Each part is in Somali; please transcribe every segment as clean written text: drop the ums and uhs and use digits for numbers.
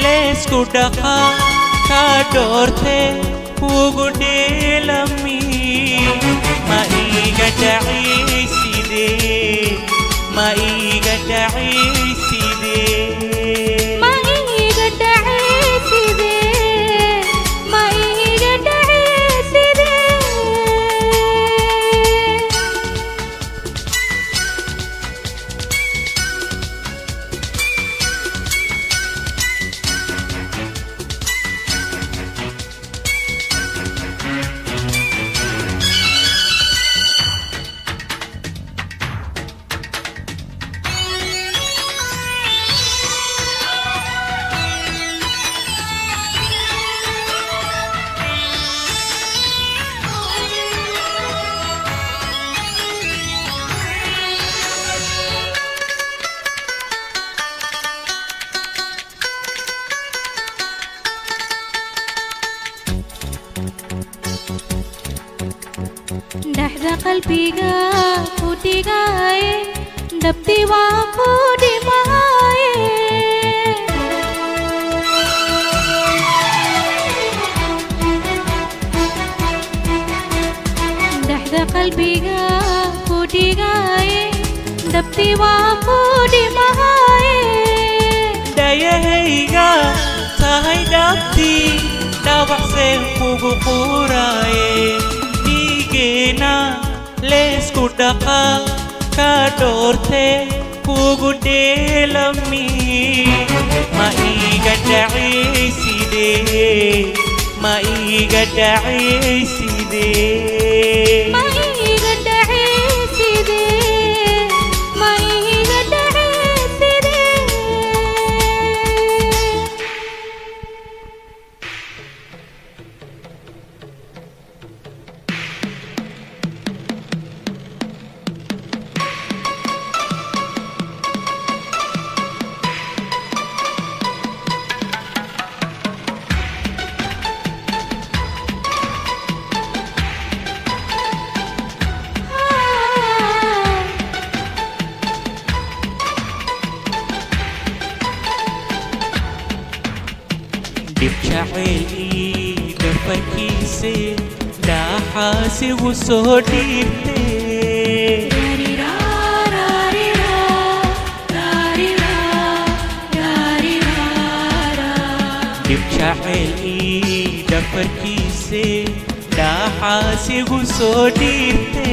leesku dhaqa ka doorte kugu dheelami ma iga dhacayside ma iga dhacayside ma iga dhacayside ma iga dhacayside dhaxda qalbiga ku dhigaaye dhabti waa ku dhimaaye dhaxda qalbiga ku dhigaaye dhabti waa ku dhimaaye dhayahayga tahay dhabti dhawacseen kugu quraaye leesku dhaqa ka doorte kugu dheelami ma iga dhacayside ma iga dhacayside ma iga dhacayside ma iga dhacayside jacayl dhafarkiise dhaaxaasigu soo dhiibte jacayl dhafarkiise dhaaxaasigu soo dhiibte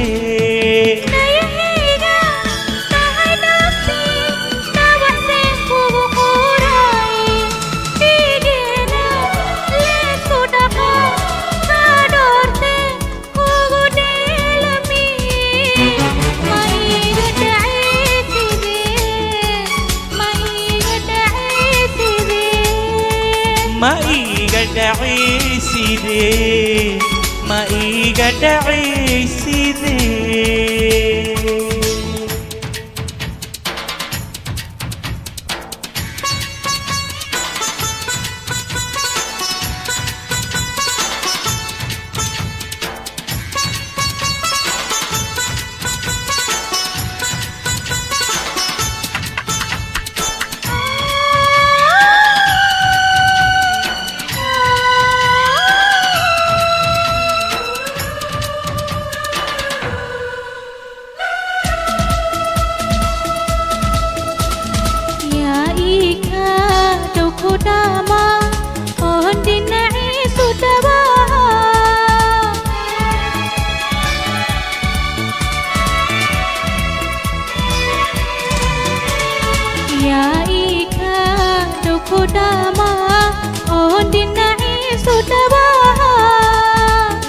ma iga dhacayside ma iga dhacayside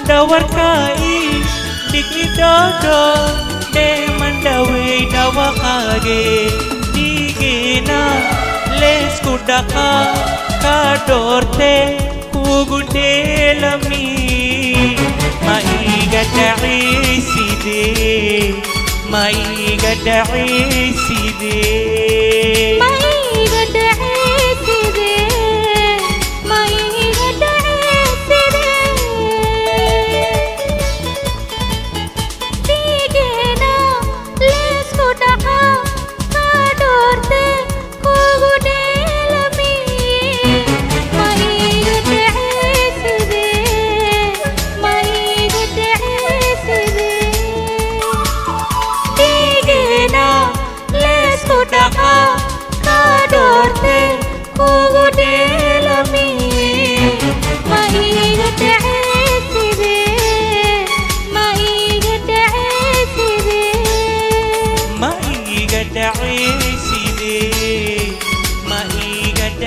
dawarkai diki dodo de mandawe dawakage digena leesku dhaqa ka doorte kugu dheelami ma iga dhacayside ma iga dhacayside ma iga dhacayside ma iga dhacayside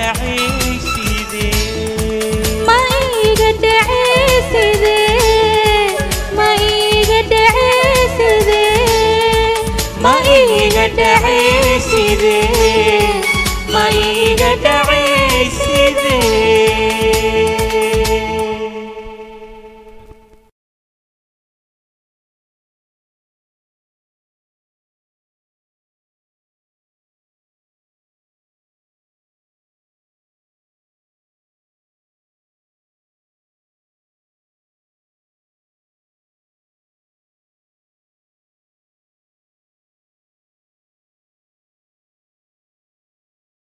dhacaysidee ma iga dhacaysidee ma iga dhacaysidee ma iga dhacaysidee